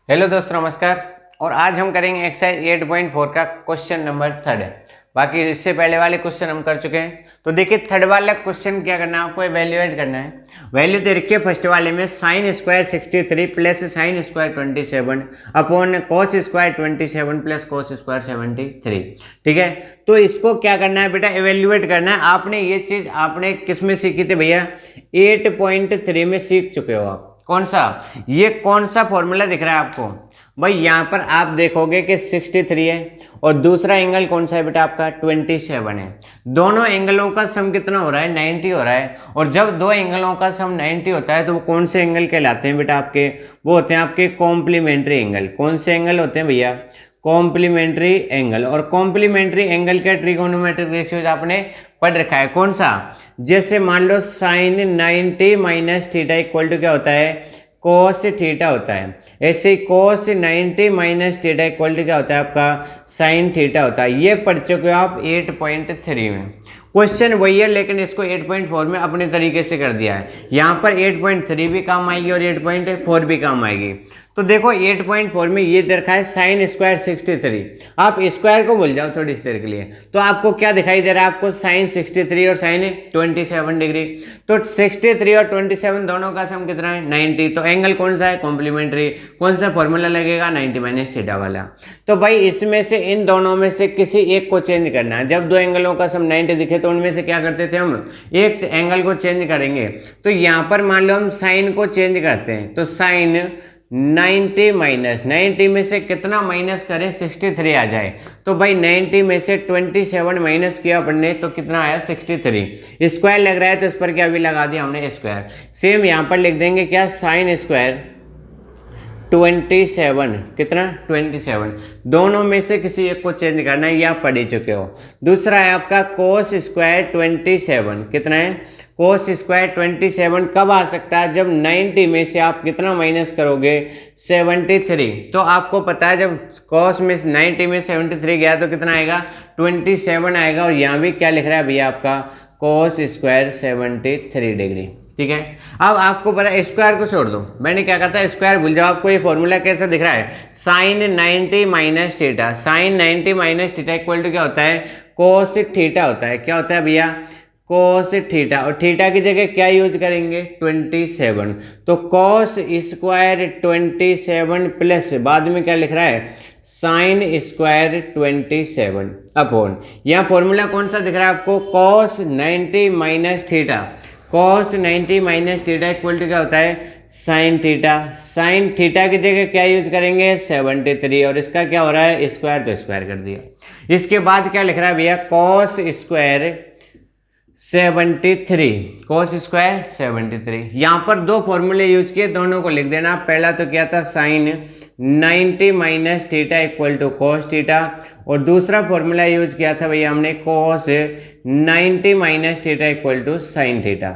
Hello दोस्तों, नमस्कार। और आज हम करेंगे एक्सरसाइज 8.4 का क्वेश्चन नंबर 3। बाकी इससे पहले वाले क्वेश्चन हम कर चुके हैं। तो देखिए, थर्ड वाला क्वेश्चन क्या करना है, आपको एवेल्युएट करना है। वैल्यू दे रखी है फर्स्ट वाले में sine square 63 plus sine square 27 upon cos square 27 plus cos square 73। ठीक है, तो इसको क्या करना है बेटा, एवेल्युएट करना है। आपने ये चीज आपने किस में सीखी थी भैया, 8.3 में सीख चुके हो आप। कौन सा, ये कौन सा फॉर्मूला दिख रहा है आपको भाई, यहां पर आप देखोगे कि 63 है और दूसरा एंगल कौन सा है बेटा आपका 27 है। दोनों एंगलों का सम कितना हो रहा है, 90 हो रहा है। और जब दो एंगलों का सम 90 होता है तो वो कौन से एंगल कहलाते हैं बेटा आपके, वो होते हैं आपके कॉम्प्लीमेंट्री एंगल। कौन से एंगल होते हैं भैया, कॉम्प्लीमेंट्री एंगल। और कॉम्प्लीमेंट्री एंगल का ट्रिगोनोमेट्रिक रेशियोज आपने पढ़ रखा है। कौन सा, जैसे मान लो sine 90 minus theta equal to क्या होता है, कोस थीटा होता है। ऐसे ही cos 90 minus theta equal to क्या होता है आपका, साइन थीटा होता है। ये पढ़ चुके हो आप 8.3 में। क्वेश्चन वही है लेकिन इसको 8.4 में अपने तरीके से कर दिया है। यहाँ पर 8.3 भी काम आएगी और 8.4 भी काम आएगी। तो देखो 8.4 में ये दे रखा है साइन स्क्वायर 63। आप स्क्वायर को भूल जाओ थोड़ी देर के लिए। तो आपको क्या दिखाई दे रहा है, आपको साइन 63 और साइन 27 डिग्री। तो 63 और 27 दोनों का सम कितना है, 90। तो एंगल कौन सा है, कॉम्प्लीमेंट्री। कौन सा फॉर्मूला लगेगा, 90 माइनस थीटा वाला। तो भाई इसमें से इन दोनों में से किसी एक को चेंज करना है। जब दो एंगलों का सम 90 दिखे तो उनमें से क्या करते थे हम, एक एंगल को चेंज करेंगे। तो यहाँ पर मान लो हम साइन को चेंज करते हैं, तो साइन 90 माइनस 90 में से कितना माइनस करें, 63 आ जाए। तो भाई 90 में से 27 माइनस किया अपन ने तो कितना आया, 63। स्क्वायर लग रहा है तो इस पर क्या भी लगा दिया हमने, स्क्वायर। सेम यहाँ पर लिख देंगे क्या, साइन स्क्वायर 27, कितना 27। दोनों में से किसी एक को चेंज करना है, ये आप पढ़ ही चुके हो। दूसरा है आपका कोस स्क्वायर 27, कितना है, कोस स्क्वायर 27 कब आ सकता है, जब 90 में से आप कितना माइनस करोगे, 73। तो आपको पता है जब कोस में 90 में 73 गया तो कितना आएगा, 27 आएगा। और यहाँ भी क्या लिख रहा है भैया आपका, कोस स्क्वायर 73 डिग्री। ठीक है, अब आपको पता है स्क्वायर को छोड़ दो, मैंने क्या कहा था, स्क्वायर भूल जाओ। आपको ये फॉर्मूला कैसा दिख रहा है, sine 90 minus theta. Sine 90 minus theta equal to क्या होता है, कोस थीटा होता है। क्या होता है भैया, कोस थीटा। और थीटा की जगह क्या यूज करेंगे, 27। तो कोस स्क्वायर 27 प्लस बाद में क्या लिख रहा है, साइन स्क्वायर 27 अपॉन, यहाँ फॉर्मूला कौन सा दिख रहा है आपको, cos 90 minus theta. Cos 90 minus theta equal to क्या होता है, साइन थीटा। साइन थीटा की जगह क्या यूज करेंगे, 73। और इसका क्या हो रहा है, स्क्वायर, तो स्क्वायर कर दिया। इसके बाद क्या लिख रहा है भैया, कॉस स्क्वायर 73, कॉस स्क्वायर 73। यहाँ पर दो फॉर्मूले यूज किए, दोनों को लिख देना। पहला तो क्या था, sine 90 minus theta equal to cos theta. और दूसरा फॉर्मूला यूज किया था भैया हमने, cos 90 minus theta equal to sine theta.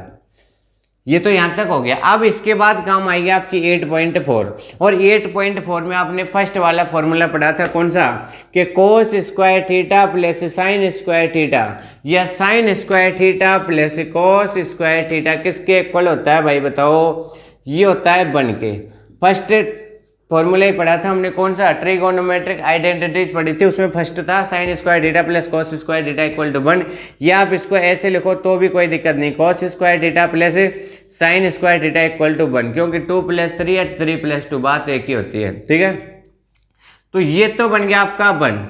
ये तो यहां तक हो गया। अब इसके बाद काम आएगी आपकी 8.4। और 8.4 में आपने फर्स्ट वाला फॉर्मूला पढ़ा था, कौन सा, कि cos square theta plus sine square theta, या sine square theta plus cos square theta किसके इक्वल होता है भाई बताओ, ये होता है 1 के। फर्स्ट फॉर्मूला ही पढ़ा था हमने, कौन सा, ट्रिगोनोमेट्रिक आइडेंटिटीज पढ़ी थी, उसमें फर्स्ट था sine square theta plus cos square theta equal to 1। या आप इसको ऐसे लिखो तो भी कोई दिक्कत नहीं, cos square theta plus sine square theta equal to 1, क्योंकि 2 + 3 या 3 + 2 बात एक ही होती है। ठीक है, तो ये तो बन गया आपका 1।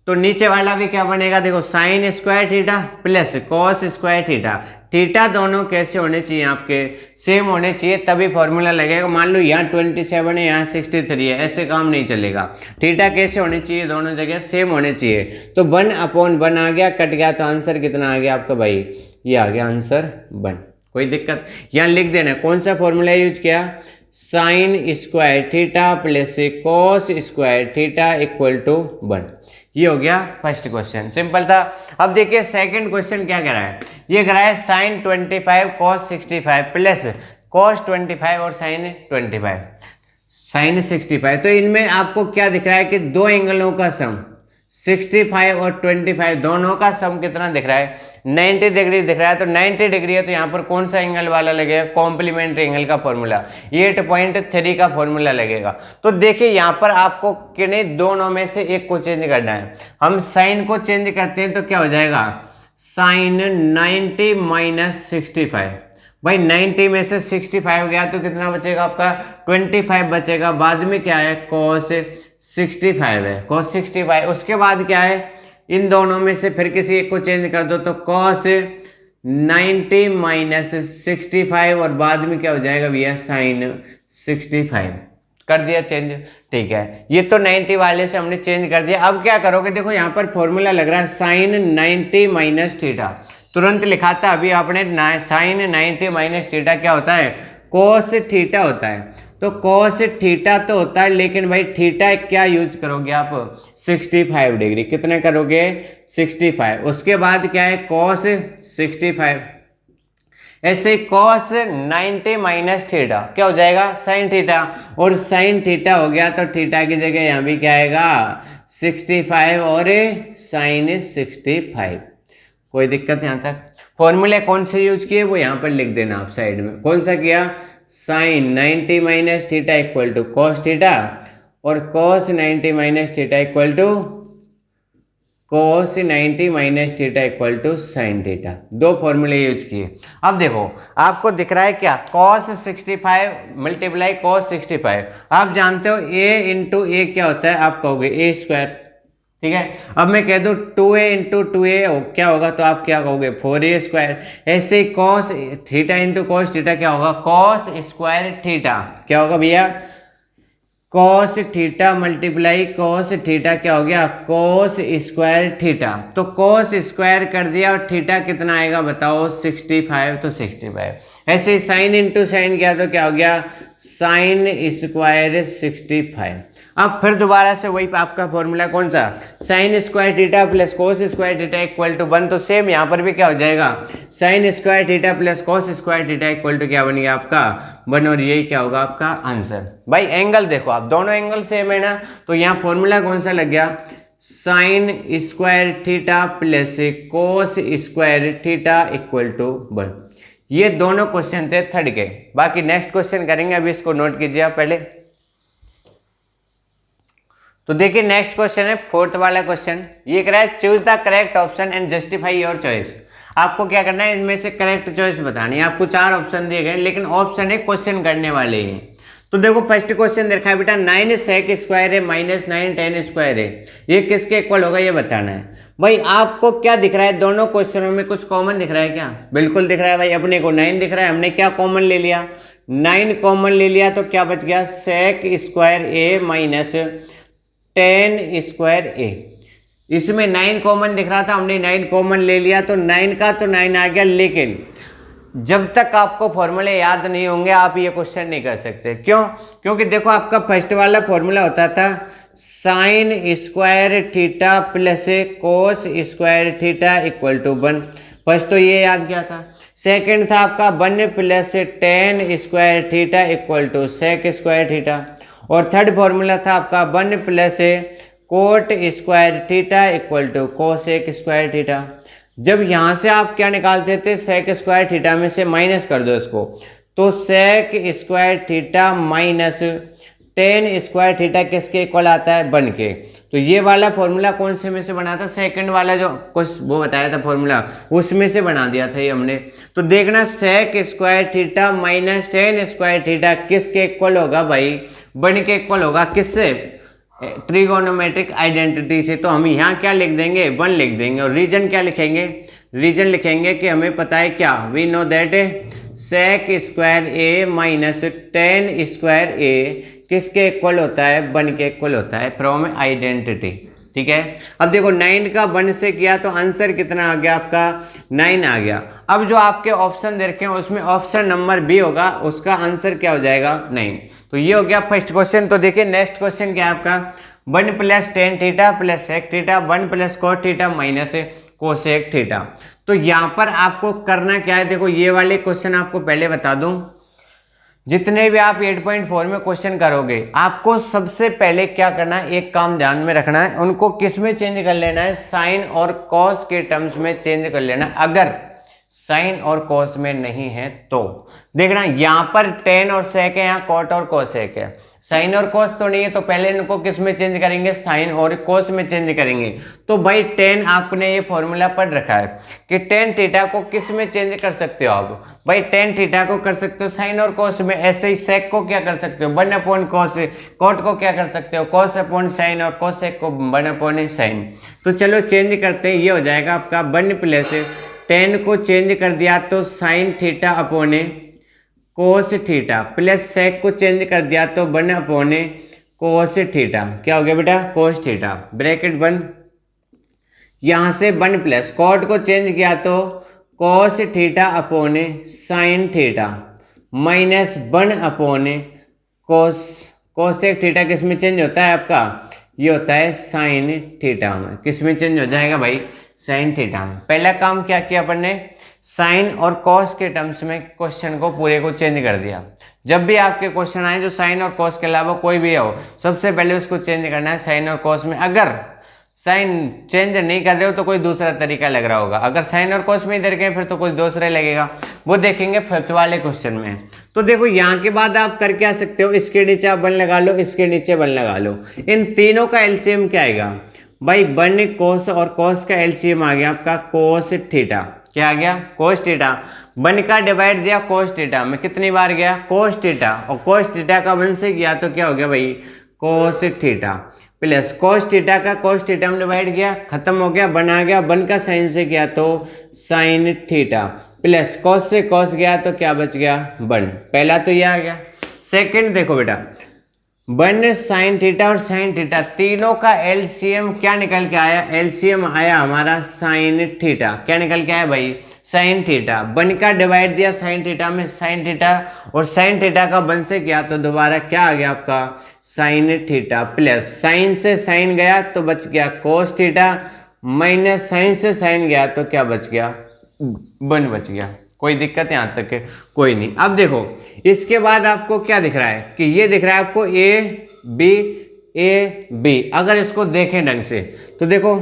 तो नीचे वाला भी क्या बनेगा, देखो sign square theta plus cos square theta. Theta दोनों कैसे होने चाहिए, आपके सेम होने चाहिए, तभी फॉर्मूला लगेगा। मान लो यहाँ 27 है, यहाँ 63 है, ऐसे काम नहीं चलेगा। थीटा कैसे होने चाहिए, दोनों जगह सेम होने चाहिए। तो 1/1 आ गया, कट गया, तो आंसर कितना आ गया आपका भाई, ये आ गया आंसर 1। कोई दिक्कत, यहाँ लिख देना कौन सा फॉर्मूला यूज किया, sine square theta plus cos square theta equal to 1। ये हो गया फर्स्ट क्वेश्चन, सिंपल था। अब देखिए सेकंड क्वेश्चन क्या कह रहा है, ये कह रहा है साइन 25 कॉस 65 प्लस कॉस 25 और साइन 25 साइन 65। तो इनमें आपको क्या दिख रहा है कि दो एंगलों का सम 65 और 25 दोनों का सम कितना दिख रहा है? 90 डिग्री दिख रहा है। तो 90 डिग्री है तो यहाँ पर कौन सा एंगल वाला लगेगा? कॉम्प्लीमेंट्री एंगल का फॉर्मूला 8.3 का फॉर्मूला लगेगा। तो देखिए यहाँ पर आपको किन्हीं दोनों में से एक को चेंज करना है। हम साइन को चेंज करते हैं तो क्या हो जाएगा? Sine 90 minus 65। भाई 90 में से 65 गया तो कितना बचेगा आपका? 25 बचेगा। बाद में क्या है? cos 65 है, cos 65। उसके बाद क्या है? इन दोनों में से फिर किसी एक को चेंज कर दो तो cos 90 माइनस 65 और बाद में क्या हो जाएगा भैया? साइन 65 कर दिया चेंज। ठीक है, ये तो 90 वाले से हमने चेंज कर दिया। अब क्या करोगे? देखो यहाँ पर फॉर्मूला लग रहा है साइन 90 माइनस थीटा, तुरंत लिखा था अभी आपने। साइन 90 माइनस थीटा क्या होता है? कोस थीटा होता है। तो कोस थीटा तो होता है, लेकिन भाई थीटा क्या यूज करोगे आप? 65 डिग्री। कितने करोगे? 65। उसके बाद क्या है? कोस 65। ऐसे cos 90 माइनस थीटा क्या हो जाएगा? Sine theta. और साइन थीटा हो गया तो थीटा की जगह यहाँ भी क्या आएगा? 65 और साइन 65। कोई दिक्कत यहाँ तक? फॉर्मूले कौन से यूज किए वो यहाँ पर लिख देना आप साइड में। कौन सा किया? Sine 90 minus theta equal to cos theta और cos 90 minus theta equal to cos 90 minus theta equal to sine theta. दो फॉर्मूले यूज किए। अब देखो आपको दिख रहा है क्या? cos 65 multiply cos 65। आप जानते हो a इंटू ए क्या होता है? आप कहोगे a स्क्वायर। ठीक है, अब मैं कह दूं 2a इंटू 2a क्या होगा? तो आप क्या कहोगे? 4a square. ऐसे ही cos theta into cos theta क्या होगा? cos square theta. क्या होगा भैया? cos theta multiply cos theta क्या हो गया? cos square theta. तो cos स्क्वायर कर दिया और थीटा कितना आएगा बताओ? 65। तो 65। ऐसे साइन इंटू साइन किया तो क्या हो गया? Sine square 65। अब फिर दोबारा से वही आपका फॉर्मूला कौन सा? Sine square theta plus cos square theta equal to 1। तो सेम यहाँ पर भी क्या हो जाएगा? Sine square theta plus cos square theta equal to क्या बन गया आपका? 1। और यही क्या होगा आपका आंसर? भाई एंगल देखो आप, दोनों एंगल सेम है ना, तो यहाँ फॉर्मूला कौन सा लग गया? Sine square theta plus cos square theta equal to 1। ये दोनों क्वेश्चन थे थर्ड के। बाकी नेक्स्ट क्वेश्चन करेंगे, अभी इसको नोट कीजिए आप पहले। तो देखिए नेक्स्ट क्वेश्चन है फोर्थ वाला क्वेश्चन। ये कह रहा है choose the correct option and justify your choice. आपको क्या करना है? इनमें से करेक्ट चॉइस बतानी है। आपको 4 ऑप्शन दिए गए, लेकिन ऑप्शन है क्वेश्चन करने वाले हैं। तो देखो फर्स्ट क्वेश्चन देखा है बेटा, 9 सेक स्क्वायर है माइनस 9 टेन स्क्वायर है, ये किसके इक्वल होगा ये बताना है। भाई आपको क्या दिख रहा है? दोनों क्वेश्चनों में कुछ कॉमन दिख रहा है क्या? बिल्कुल दिख रहा है भाई। अपने को 9 दिख रहा है, हमने क्या कॉमन ले लिया? 9 कॉमन ले लिया तो क्या बच गया? सेक स्क्वायर ए माइनस 10 स्क्वायर ए। इसमें 9 कॉमन दिख रहा था, हमने 9 कॉमन ले लिया तो 9 का तो 9 आ गया। लेकिन जब तक आपको फॉर्मूले याद नहीं होंगे आप ये क्वेश्चन नहीं कर सकते। क्यों? क्योंकि देखो आपका फर्स्ट वाला फॉर्मूला होता था sine square theta plus cos square theta equal to 1। First तो ये याद किया था। सेकंड था आपका 1 plus 10 square theta equal to sec square theta. और थर्ड फॉर्मूला था आपका 1 plus cot square theta equal to cosec square theta. जब यहाँ से आप क्या निकालते थे? सेक स्क्वायर थीटा में से माइनस कर दो इसको, तो sec square theta minus 10 square theta किसके इक्वल आता है? 1 के। तो ये वाला फॉर्मूला कौन से में से बना था? सेकंड वाला जो कुछ वो बताया था फॉर्मूला, उसमें से बना दिया था ये हमने। तो देखना sec square theta minus 10 square theta किसके इक्वल होगा भाई? 1 के इक्वल होगा। किससे? ट्रिगोनोमेट्रिक आइडेंटिटी से। तो हम यहाँ क्या लिख देंगे? 1 लिख देंगे। और रीजन क्या लिखेंगे? रीजन लिखेंगे कि हमें पता है क्या? We know that sec square A minus 10 square A किसके इक्वल होता है? 1 के इक्वल होता है फ्रॉम आइडेंटिटी। ठीक है, अब देखो 9 का 1 से किया तो आंसर कितना आ गया आपका? 9 आ गया। अब जो आपके ऑप्शन दे रखे हैं उसमें ऑप्शन नंबर बी होगा, उसका आंसर क्या हो जाएगा? 9। तो ये हो गया फर्स्ट क्वेश्चन। तो देखिए नेक्स्ट क्वेश्चन क्या है आपका? 1 plus tan theta plus sec theta 1 plus cot theta minus cosec theta. तो यहाँ पर आपको करना क्या है? देखो ये वाले क्वेश्चन आपको पहले बता दूं, जितने भी आप 8.4 में क्वेश्चन करोगे, आपको सबसे पहले क्या करना है, एक काम ध्यान में रखना है, उनको किस में चेंज कर लेना है, साइन और कॉस के टर्म्स में चेंज कर लेना। अगर साइन और कॉस में नहीं है तो देखना, यहां पर टेन और सेक है, यहाँ कॉट और कोसेक है, साइन और कॉस तो नहीं है, तो पहले इनको किस में चेंज करेंगे, साइन और कॉस में चेंज करेंगे। तो भाई टेन, आपने ये फॉर्मूला पढ़ रखा है कि टेन थीटा को किस में चेंज कर सकते हो आप, भाई टेन थीटा को कर सकते हो साइन और कॉस में। ऐसे ही सेक को क्या कर सकते हो, 1 कॉस, कॉट को क्या कर सकते हो, कॉस अपॉन साइन, और कोसेक को 1 साइन। तो चलो चेंज करते हैं, ये हो जाएगा आपका 1 प्लस टेन को चेंज कर दिया तो sine theta upon cos theta, plus sec को चेंज कर दिया तो 1 अपोने कोस थीटा, क्या हो गया बेटा, कोस थीटा, ब्रैकेट बंद। यहां से 1 प्लस कॉट को चेंज किया तो cos theta upon sine theta, minus 1 upon cosec theta किस में चेंज होता है आपका, ये होता है साइन थीटा में। किस में चेंज हो जाएगा भाई, साइन थीटा में। पहला काम क्या किया अपन ने, साइन और कॉस के टर्म्स में क्वेश्चन को पूरे को चेंज कर दिया। जब भी आपके क्वेश्चन आए जो साइन और कॉस के अलावा कोई भी हो, सबसे पहले उसको चेंज करना है साइन और कॉस में। अगर साइन चेंज नहीं कर रहे हो तो कोई दूसरा तरीका लग रहा होगा, अगर साइन और कॉस में इधर गए फिर तो कुछ दूसरा लगेगा, वो देखेंगे फिफ्थ वाले क्वेश्चन में। तो देखो यहाँ के बाद आप करके आ सकते हो, इसके नीचे आप 1 लगा लो, इसके नीचे 1 लगा लो, इन तीनों का एलसीएम क्या आएगा भाई, 1 कोस और कोस का एलसीएम आ गया आपका कोस थीटा, क्या आ गया, कोस थीटा। 1 का डिवाइड दिया कोस थीटा में, कितनी बार गया, कोस थीटा, और कोस थीटा का 1 से गया तो क्या हो गया भाई, कोस थीटा, प्लस कोस थीटा का कोस थीटा में डिवाइड किया, खत्म हो गया, 1 आ गया, 1 का साइन से गया तो साइन थीटा, प्लस कोस से कोस गया तो क्या बच गया, 1। पहला तो ये आ गया। सेकंड देखो बेटा, 1 साइन थीटा और साइन थीटा तीनों का एलसीएम क्या निकल के आया, एलसीएम आया हमारा साइन थीटा, क्या निकल के आया भाई, साइन थीटा। 1 का डिवाइड दिया साइन थीटा में, साइन थीटा, और साइन थीटा का 1 से किया तो दोबारा क्या आ गया आपका, साइन थीटा, प्लस साइन से साइन गया तो बच गया कोस थीटा, माइनस साइन से साइन गया तो क्या बच गया, 1 बच गया। कोई दिक्कत यहाँ तक है, कोई नहीं। अब देखो इसके बाद आपको क्या दिख रहा है कि ये दिख रहा है आपको ए बी। अगर इसको देखें ढंग से तो देखो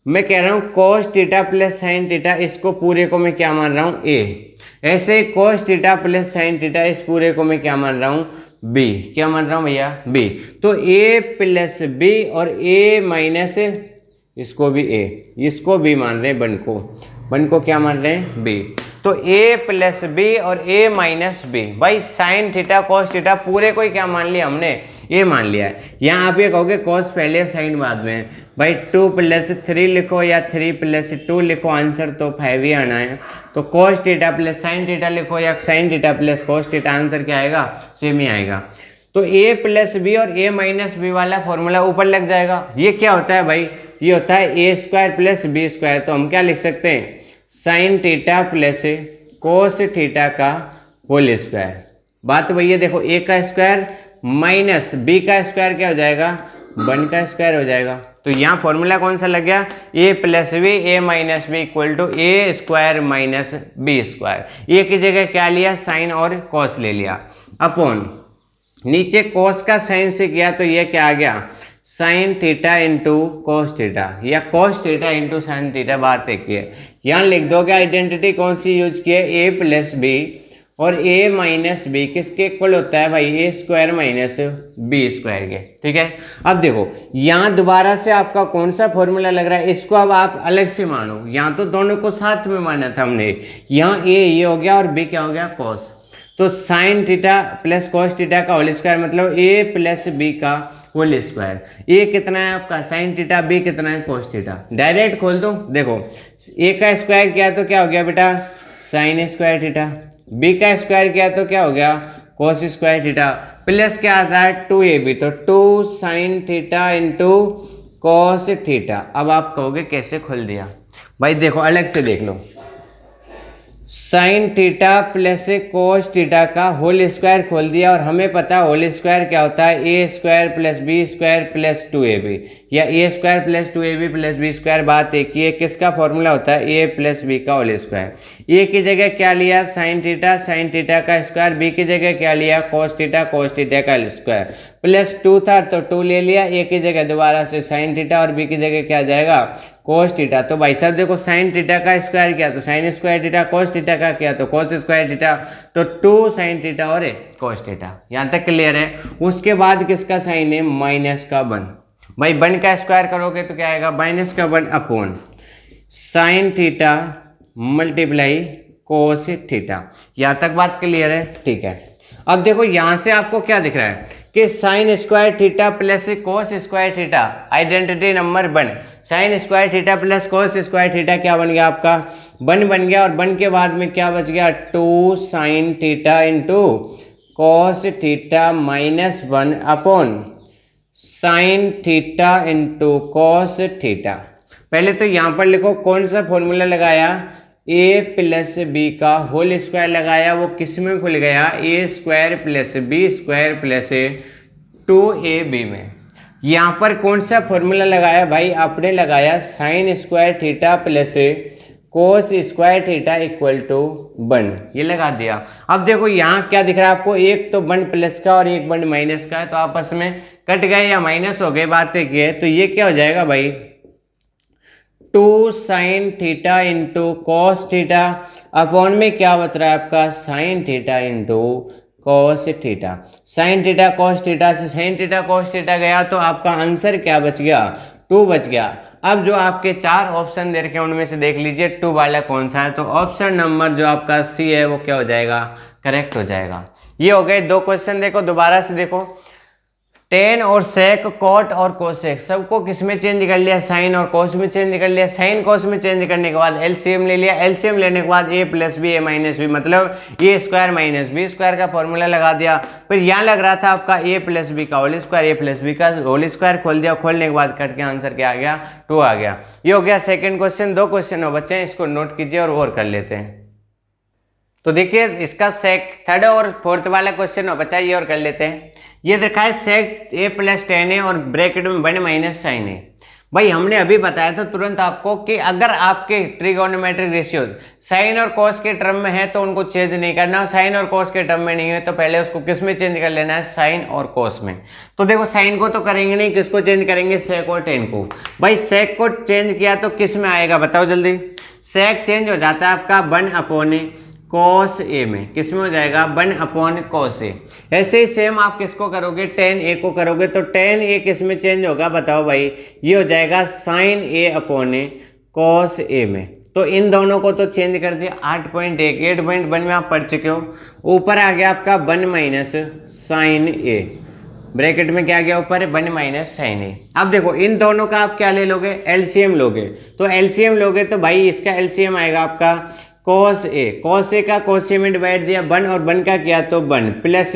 मैं कह रहा हूँ कोस थीटा प्लस साइन थीटा, इसको पूरे को मैं क्या मान रहा हूँ, ए। ऐसे कोस थीटा प्लस साइन थीटा, इस पूरे को मैं क्या मान रहा हूँ, बी। क्या मान रहा हूँ भैया, बी। तो ए प्लस बी और ए माइनस, इसको भी ए, इसको बी मान रहे हैं, 1 को क्या मान रहे हैं, बी। तो a प्लस बी और a माइनस बी, भाई साइन थीटा कॉस थीटा पूरे को ही क्या मान लिया हमने, a मान लिया है। यहाँ आप ये कहोगे कॉस पहले साइन बाद में, भाई 2 + 3 लिखो या 3 + 2 लिखो, आंसर तो 5 ही आना है। तो cos theta plus sine theta लिखो या sign theta plus cos theta, answer क्या आएगा, सेम ही आएगा। तो a प्लस बी और a माइनस बी वाला फॉर्मूला ऊपर लग जाएगा। ये क्या होता है भाई, ये होता है a² प्लस b²। तो हम क्या लिख सकते हैं, sign theta plus cos theta का होल स्क्वायर। बात वही है, देखो a का स्क्वायर माइनस b का स्क्वायर क्या हो जाएगा, 1 का स्क्वायर हो जाएगा। तो यहाँ फॉर्मूला कौन सा लग गया, a plus B A minus B equal to a² minus b²। A की जगह क्या लिया, साइन और कॉस ले लिया, अपॉन नीचे कॉस का साइन से किया तो ये क्या आ गया, sine theta into cos theta, या cos theta into sine theta, बात एक ही है। यहाँ लिख दोगे आइडेंटिटी कौन सी यूज की है, a प्लस बी और a माइनस बी किसके इक्वल होता है भाई, a² माइनस b² के, ठीक है। अब देखो यहाँ दोबारा से आपका कौन सा फॉर्मूला लग रहा है, इसको अब आप अलग से मानो, यहाँ तो दोनों को साथ में माना था हमने। यहाँ a ये हो गया और b क्या हो गया, कॉस। तो sine theta plus cos theta का होल स्क्वायर मतलब a प्लस बी का होल स्क्वायर। ए कितना है आपका साइन थीटा, बी कितना है कोस थीटा। डायरेक्ट खोल दो, देखो a का स्क्वायर किया तो क्या हो गया बेटा, साइन स्क्वायर थीटा, b का स्क्वायर किया तो क्या हो गया, कोस स्क्वायर थीटा, प्लस क्या आता है 2ab, तो 2 sine theta into cos theta. अब आप कहोगे कैसे खोल दिया, भाई देखो अलग से देख लो, sine theta plus cos theta का होल स्क्वायर खोल दिया, और हमें पता है होल स्क्वायर क्या होता है, A square plus B square plus 2ab, या A square plus 2ab plus B square. बात एक ही है, किसका फॉर्मूला होता है, ए प्लस बी का होल स्क्वायर। ए की जगह क्या लिया, साइन थीटा का स्क्वायर, बी की जगह क्या लिया, कोस थीटा का स्क्वायर, प्लस 2 था तो 2 ले लिया, ए की जगह दोबारा से साइन थीटा और बी की जगह क्या जाएगा, कोस थीटा। तो भाई साहब देखो साइन थीटा का स्क्वायर किया तो साइन स्क्वायर थीटा, कोस थीटा का किया तो कोस स्क्वायर थीटा, तो 2 साइन थीटा और कोस थीटा। यहाँ तक क्लियर है। उसके बाद किसका साइन है, माइनस का 1। भाई 1 का स्क्वायर करोगे तो क्या आएगा, माइनस का 1 upon sine theta multiply cos theta. यहाँ तक बात क्लियर है, ठीक है। अब देखो यहां से आपको क्या दिख रहा है कि sign square theta plus cos square theta, identity number 1। Sign square theta plus cos square theta क्या बन गया आपका, 1 बन गया, और 1 के बाद में क्या बच गया, 2 sine theta into cos theta minus 1 upon sine theta into cos theta. पहले तो यहां पर लिखो कौन सा फॉर्मूला लगाया, ए प्लस बी का होल स्क्वायर लगाया, वो किस में खुल गया, A square plus B square plus 2ab में। यहाँ पर कौन सा फॉर्मूला लगाया भाई, आपने लगाया sine square theta plus cos square theta equal to 1, ये लगा दिया। अब देखो यहाँ क्या दिख रहा है आपको, एक तो 1 प्लस का और एक 1 माइनस का है, तो आपस में कट गए या माइनस हो गए, बातें की है। तो ये क्या हो जाएगा भाई, 2 sine theta into cos theta upon में क्या बच रहा है आपका, sign theta into cos theta. Sine theta cos theta से साइन थीटा कॉस थीटा गया तो आपका आंसर क्या बच गया, 2 बच गया। अब जो आपके 4 ऑप्शन दे रखे हैं उनमें से देख लीजिए 2 वाला कौन सा है, तो ऑप्शन नंबर जो आपका सी है वो क्या हो जाएगा, करेक्ट हो जाएगा। ये हो गए 2 क्वेश्चन। देखो दोबारा से देखो, टेन और सेक, कॉट और कोसेक सबको किस में चेंज कर लिया, साइन और कोस में चेंज कर लिया। साइन कोस में चेंज करने के बाद एलसीएम ले लिया, एलसीएम लेने के बाद ए plus B A minus B, मतलब ए स्क्वायर माइनस बी स्क्वायर का फॉर्मूला लगा दिया। फिर यहाँ लग रहा था आपका ए प्लस बी का होल स्क्वायर, ए प्लस बी का होल स्क्वायर खोल दिया, खोलने के बाद कट के आंसर क्या आ गया, 2 आ गया। ये हो गया सेकेंड क्वेश्चन। 2 क्वेश्चन हो बच्चे, इसको नोट कीजिए और कर लेते हैं। तो देखिए इसका सेक थर्ड और फोर्थ वाला क्वेश्चन हो बच्चा, ये और कर लेते हैं। ये देखा है सेक ए प्लस 10 है और ब्रैकेट में 1 माइनस साइन है। भाई हमने अभी बताया था तुरंत आपको कि अगर आपके ट्रिगोनोमेट्रिक रेशियोज साइन और कॉस के टर्म में है तो उनको चेंज नहीं करना, साइन और कॉस के टर्म में नहीं है तो पहले उसको किस में चेंज कर लेना है, साइन और कॉस में। तो देखो साइन को तो करेंगे नहीं, किसको चेंज करेंगे, सेक और 10 को। भाई सेक को चेंज किया तो किस में आएगा बताओ जल्दी, सेक चेंज हो जाता है आपका 1 अपॉन कॉस ए में, किस में हो जाएगा 1 अपॉन कॉस ए। ऐसे ही सेम आप किसको करोगे, टेन ए को करोगे तो टेन ए किस में चेंज होगा बताओ भाई, ये हो जाएगा sign A upon cos A में। तो इन दोनों को तो चेंज कर दिया। 8.1 8.1 में आप पढ़ चुके हो। ऊपर आ गया आपका 1 माइनस साइन ए, ब्रैकेट में क्या गया ऊपर 1 माइनस साइन ए। अब देखो इन दोनों का आप क्या ले लोगे, एलसीएम लोगे। तो एलसीएम लोगे तो भाई इसका एलसीएम आएगा आपका कॉस ए, कॉस ए का कॉस ए में डिवाइड दिया 1 और 1 का किया तो 1 प्लस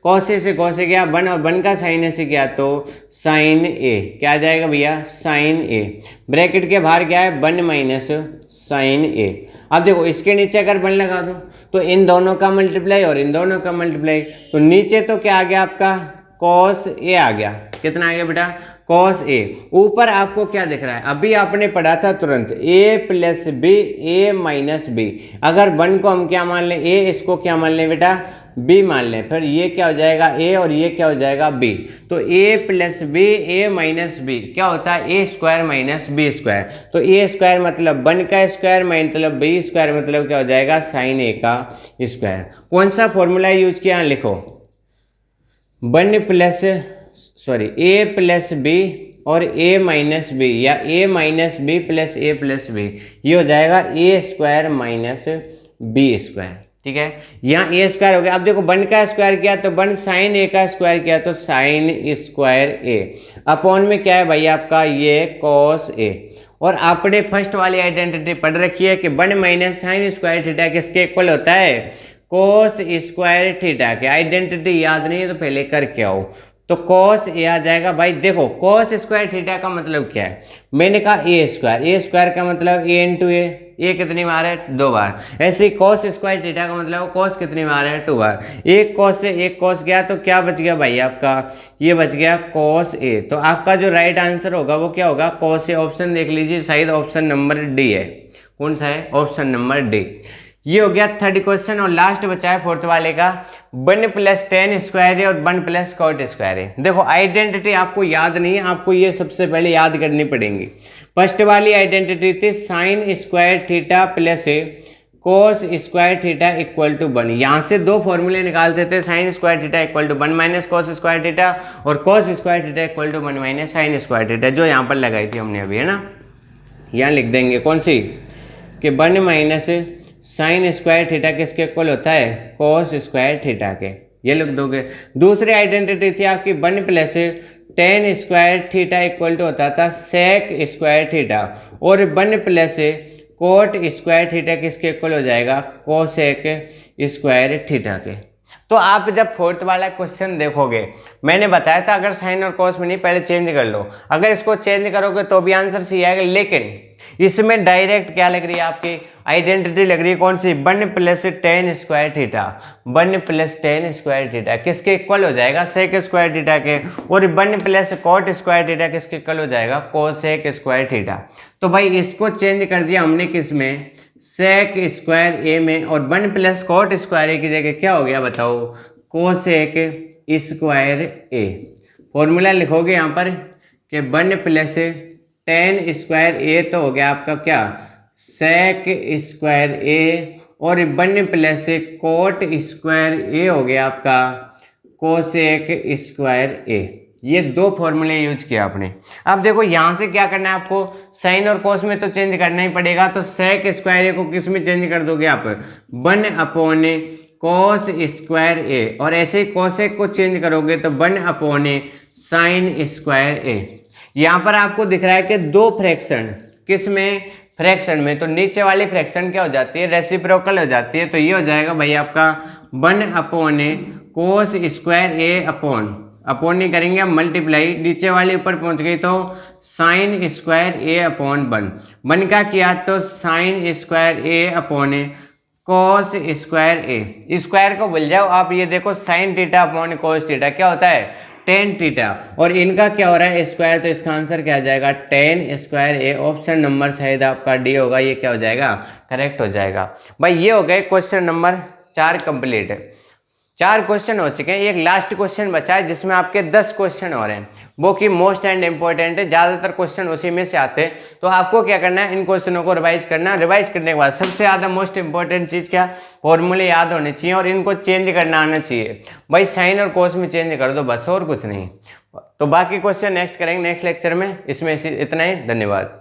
कॉस ए से कॉस ए गया 1 और 1 का साइन ए से किया तो साइन ए, क्या आ जाएगा भैया साइन ए। ब्रैकेट के बाहर क्या है 1 माइनस साइन ए। अब देखो इसके नीचे अगर 1 लगा दो तो इन दोनों का मल्टीप्लाई और इन दोनों का मल्टीप्लाई, तो नीचे तो क्या आ गया आपका कॉस ए आ गया, कितना आ गया बेटा कॉस ए। ऊपर आपको क्या दिख रहा है, अभी आपने पढ़ा था तुरंत ए plus B A minus B. अगर 1 को हम क्या मान लें ए, इसको क्या मान लें बेटा बी मान लें, फिर ये क्या हो जाएगा ए और ये क्या हो जाएगा बी। तो ए plus B A minus B क्या होता है A square minus B square. तो ए स्क्वायर मतलब 1 का स्क्वायर मतलब बी स्क्वायर मतलब क्या हो जाएगा साइन ए का स्क्वायर। कौन सा फॉर्मूला यूज किया लिखो, 1 प्लस सॉरी ए प्लस बी और ए माइनस बी, या ए माइनस बी प्लस ए प्लस बी, ये हो जाएगा ए स्क्वायर माइनस बी स्क्वायर। ठीक है, यहाँ ए स्क्वायर हो गया। अब देखो 1 का स्क्वायर किया तो 1 साइन ए का स्क्वायर किया तो साइन स्क्वायर ए अपॉन में क्या है भाई आपका ये कॉस ए। और आपने फर्स्ट वाली आइडेंटिटी पढ़ रखी है कि 1 माइनस साइन स्क्वायर थीटा किसके इक्वल होता है, कोस स्क्वायर थीटा के। आइडेंटिटी याद नहीं है तो पहले करके आओ। तो कॉस ए आ जाएगा। भाई देखो कॉस स्क्वायर थीटा का मतलब क्या है, मैंने कहा ए स्क्वायर का मतलब ए इंटू ए कितनी बार है 2 बार। ऐसे ही कॉस स्क्वायर थीटा का मतलब कॉस कितनी बार है 2 बार। एक कॉस से एक कॉस गया तो क्या बच गया भाई आपका, ये बच गया कॉस ए। तो आपका जो राइट आंसर होगा वो क्या होगा, कॉस ए। ऑप्शन देख लीजिए, शायद ऑप्शन नंबर डी है। कौन सा है, ऑप्शन नंबर डी। ये हो गया थर्ड क्वेश्चन और लास्ट बचा है फोर्थ वाले का, 1 + tan स्क्वायर है और 1 + cot स्क्वायर है। देखो आइडेंटिटी आपको याद नहीं है, आपको ये सबसे पहले याद करनी पड़ेगी। फर्स्ट वाली आइडेंटिटी थी sin square theta plus cos square theta equal to 1। यहाँ से दो फॉर्मूले निकालते थे, sin square theta equal to 1 - cos square theta और cos square theta equal to 1 - sin square theta, जो यहाँ पर लगाई थी हमने अभी, है ना। यहाँ लिख देंगे कौन सी, कि 1 - साइन स्क्वायर थीटा किसके इक्वल होता है, कॉस स्क्वायर थीटा के, ये लिख दोगे। दूसरी आइडेंटिटी थी आपकी 1 + tan square theta equal to होता था सेक स्क्वायर थीटा और 1 + कोट स्क्वायर थीटा किसके इक्वल हो जाएगा, कोसेक स्क्वायर थीटा के। तो आप जब फोर्थ वाला क्वेश्चन देखोगे, मैंने बताया था अगर साइन और कॉस में नहीं पहले चेंज कर लो, अगर इसको चेंज करोगे तो भी आंसर सही आएगा। लेकिन इसमें डायरेक्ट क्या लग रही है, आपकी आइडेंटिटी लग रही है कौन सी, 1 + tan square theta. 1 + tan square theta किसके इक्वल हो जाएगा, सेक स्क्वायर थीटा के। और 1 + cot स्क्वायर थीटा किसके इक्वल हो जाएगा, कोसेक स्क्वायर थीटा। तो भाई इसको चेंज कर दिया हमने किस में, सेक स्क्वायर ए में, और 1 + cot स्क्वायर ए की जगह क्या हो गया बताओ, कोसेक स्क्वायर ए। फॉर्मूला लिखोगे यहाँ पर कि 1 + tan स्क्वायर ए तो हो गया आपका क्या, सेक स्क्वायर ए, और 1 + cot स्क्वायर ए हो गया आपका कोसेक स्क्वायर ए। ये दो फॉर्मूले यूज किया आपने। अब देखो यहाँ से क्या करना है आपको, साइन और कॉस में तो चेंज करना ही पड़ेगा। तो सेक स्क्वायर ए को किस में चेंज कर दोगे आप, 1 / cos स्क्वायर ए, और ऐसे ही कोसेक को चेंज करोगे तो 1 / साइन स्क्वायर ए। यहाँ पर आपको दिख रहा है कि दो फ्रैक्शन, किस में, फ्रैक्शन में। तो नीचे वाली फ्रैक्शन क्या हो जाती है, रेसिप्रोकल हो जाती है। तो ये हो जाएगा भाई आपका 1 / cos स्क्वायर ए अपॉन नहीं करेंगे हम, मल्टीप्लाई, नीचे वाले ऊपर पहुंच गई तो साइन स्क्वायर ए अपॉन 1 का किया तो साइन स्क्वायर ए अपॉन कॉस स्क्वायर ए। स्क्वायर को भूल जाओ आप, ये देखो sine theta upon cos theta क्या होता है, टेन थीटा, और इनका क्या हो रहा है स्क्वायर। तो इसका आंसर क्या आ जाएगा, tan स्क्वायर ए। ऑप्शन नंबर शायद आपका डी होगा, ये क्या हो जाएगा, करेक्ट हो जाएगा। भाई ये हो गए क्वेश्चन नंबर 4 कंप्लीट है। 4 क्वेश्चन हो चुके हैं, एक लास्ट क्वेश्चन बचा है जिसमें आपके 10 क्वेश्चन हो रहे हैं, वो कि मोस्ट एंड इंपॉर्टेंट है, ज़्यादातर क्वेश्चन उसी में से आते हैं। तो आपको क्या करना है, इन क्वेश्चनों को रिवाइज करना है। रिवाइज करने के बाद सबसे ज़्यादा मोस्ट इंपॉर्टेंट चीज़ क्या, फॉर्मूले याद होने चाहिए और इनको चेंज करना आना चाहिए। भाई साइन और कोस में चेंज कर दो बस, और कुछ नहीं। तो बाकी क्वेश्चन नेक्स्ट करेंगे नेक्स्ट लेक्चर में। इसमें इतना ही, धन्यवाद।